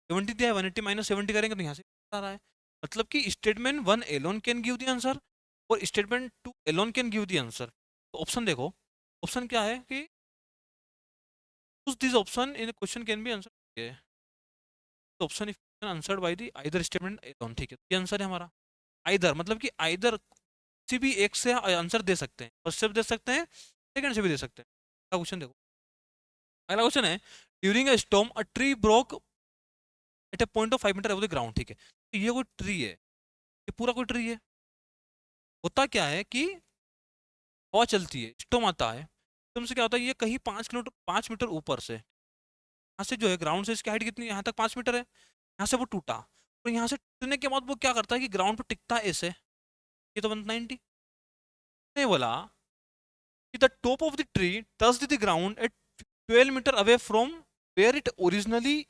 70 दिया है, 180 माइनस 70 करेंगे तो यहाँ से आ रहा है, मतलब कि statement 1 alone can give the answer और statement 2 alone can give the answer. तो ऑप्शन देखो, ऑप्शन क्या है कि this option in question can be answer, option if answered by the either statement alone, ठीक है। ये आंसर है हमारा, आइदर मतलब कि आइदर किसी भी एक से आंसर दे सकते हैं, फर्स्ट से भी दे सकते हैं, सेकंड से भी दे सकते हैं। अगला क्वेश्चन देखो, अगला क्वेश्चन है during a storm a tree broke at a point of 5 meter above the ground, ठीक है। तो ये कोई ट्री है, ये पूरा कोई ट्री है, होता क्या है कि हवा चलती है स्टॉर्म आता है, स्टॉर्म से क्या होता है ये कहीं 5 किलोमीटर 5 मीटर ऊपर से, यहाँ से जो है ग्राउंड से इसकी हाइट कितनी है यहाँ तक 5 मीटर है, यहाँ से वो टूटा और यहाँ से टूटने के बाद वो क्या करता है कि ग्राउंड पर टिकता है ऐसे, ये तो 190 ने बोला कि the top of the tree touch the ground at 12 meter away from where it originally,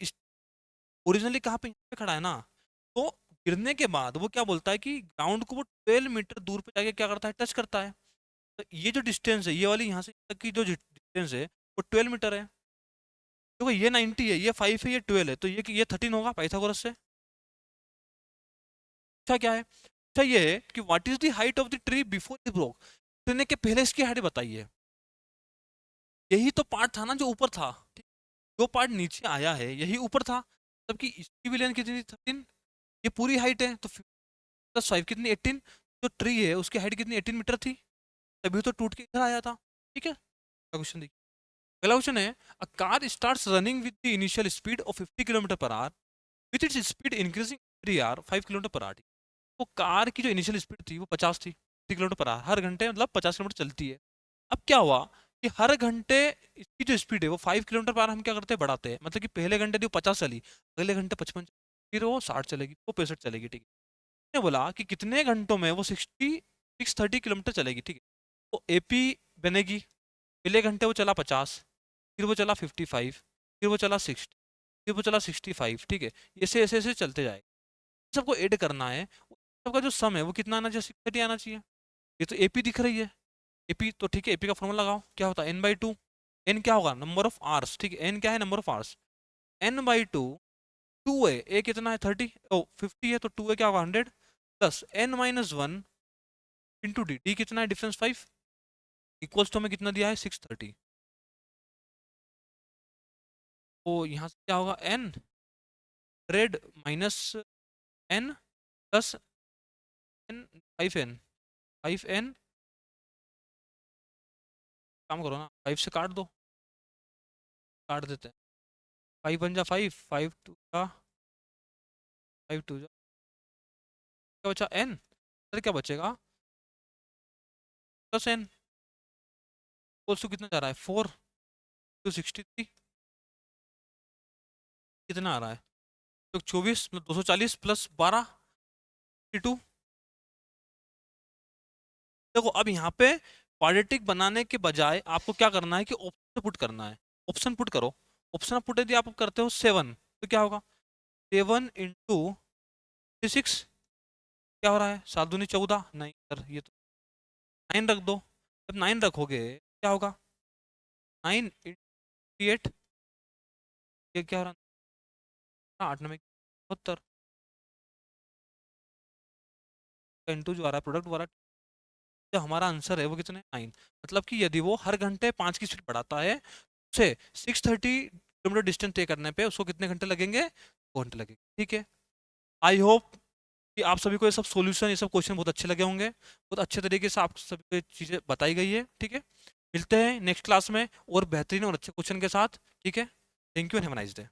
originally कहाँ पे यहाँ पे खड़ा है ना, तो गिरने के बाद वो क्या बोलता है कि ग्राउंड को वो 12 मीटर दूर पे जाके क्या करता है, टच करता है। तो ये जो डिस्टेंस है, ये वाली यहाँ से तक की जो डिस्टेंस है वो 12 मीटर है। देखो ये 90 है, ये 5 है, ये 12 है, तो ये 13 होगा पाइथागोरस से। अच्छा क्या है, अच्छा ये है कि what is the height of the tree before the broke, गिरने के पहले इसकी हाइट बताइए। यही तो पार्ट था ना जो ऊपर था, ठीक? जो पार्ट नीचे आया है यही ऊपर था, तब कि इसकी भी लेंथ कितनी थी, 13। ये पूरी हाइट है तो प्लस 5 कितनी, 18। जो ट्री है उसकी हाइट कितनी, 18 मीटर थी, तभी तो टूट के इधर आया था। ठीक है, क्वेश्चन देखिए। अगला क्वेश्चन है, a car starts running with the initial speed of 50 kilometre per hour, with its speed increasing every hour 5 kilometre per hour. तो कार की जो इनिशियल स्पीड थी वो 50 थी, 50 किलोमीटर पर आवर, हर घंटे मतलब 50 किलोमीटर चलती है। अब क्या हुआ कि हर घंटे इसकी जो स्पीड है वो 5 किलोमीटर पर आवर हम क्या करते हैं, बढ़ाते हैं। मतलब कि पहले घंटे थी वो 50 चली, अगले घंटे 55, फिर वो 60 चलेगी, वो 65 चलेगी। ठीक है, ने बोला कि कितने घंटों में वो 630 किलोमीटर चलेगी। ठीक है, तो एपी बनेगी। पहले घंटे वो चला 50, फिर वो चला 55, फिर वो चला 60, फिर वो चला 65। ठीक है, ऐसे ऐसे ऐसे चलते जाएगा। सबको ऐड करना है, सबका जो सम है वो कितना आना चाहिए, 630 आना चाहिए। ये तो एपी दिख रही है, एपी तो ठीक है, एपी का फॉर्मूला लगाओ, क्या होता है n/2। एन क्या होगा, नंबर ऑफ आवर्स। ठीक है, एन क्या है, नंबर ऑफ आवर्स। n/2, 2 है, ए कितना है 30, ओ 50 है, तो 2 है क्या होगा 100, plus n-1 into D, D कितना है डिफरेंस 5, इक्वल्स तो हमें कितना दिया है 630। तो यहाँ से क्या होगा, n 100 minus n plus n 5n, 5n, काम करो ना 5 से काट दो, काट देते हैं। 5 1 जा 5, 5 2 जा 5 2 जा, क्या बचा n, फिर क्या बचेगा प्लस n, इक्वल्स टू कितना जा रहा है 4 टू 63, कितना आ रहा है तो 24 मतलब 240 प्लस 12 52। देखो अब यहाँ पे क्वाड्रेटिक बनाने के बजाय आपको क्या करना है कि ऑप्शन पुट करना है, ऑप्शन पुट करो। ऑप्शन पुट यदि आप करते हो 7, तो क्या होगा 7 इंटू 6, क्या हो रहा है 7 दूनी 14, 9 सर ये तो 9 रख दो। जब 9 रखोगे क्या होगा 9 इंटू 8, ये क्या हो रहा है 8 9 72, इंटू जो आ रहा है प्रोडक्ट वाला, जो हमारा आंसर है वो कितने 9। मतलब कि यदि वो हर घंटे 5 की स्पीड बढ़ाता है, उसे 630 किलोमीटर डिस्टेंस तय करने पे उसको कितने घंटे लगेंगे, 2 घंटे लगेंगे। ठीक है, आई होप कि आप सभी को ये सब सॉल्यूशन, ये सब क्वेश्चन बहुत अच्छे लगे होंगे, बहुत अच्छे तरीके से आप सभी को ये चीज़ें बताई गई है। ठीक है, मिलते हैं नेक्स्ट क्लास में और बेहतरीन और अच्छे क्वेश्चन के साथ। ठीक है, thank you and have a nice day.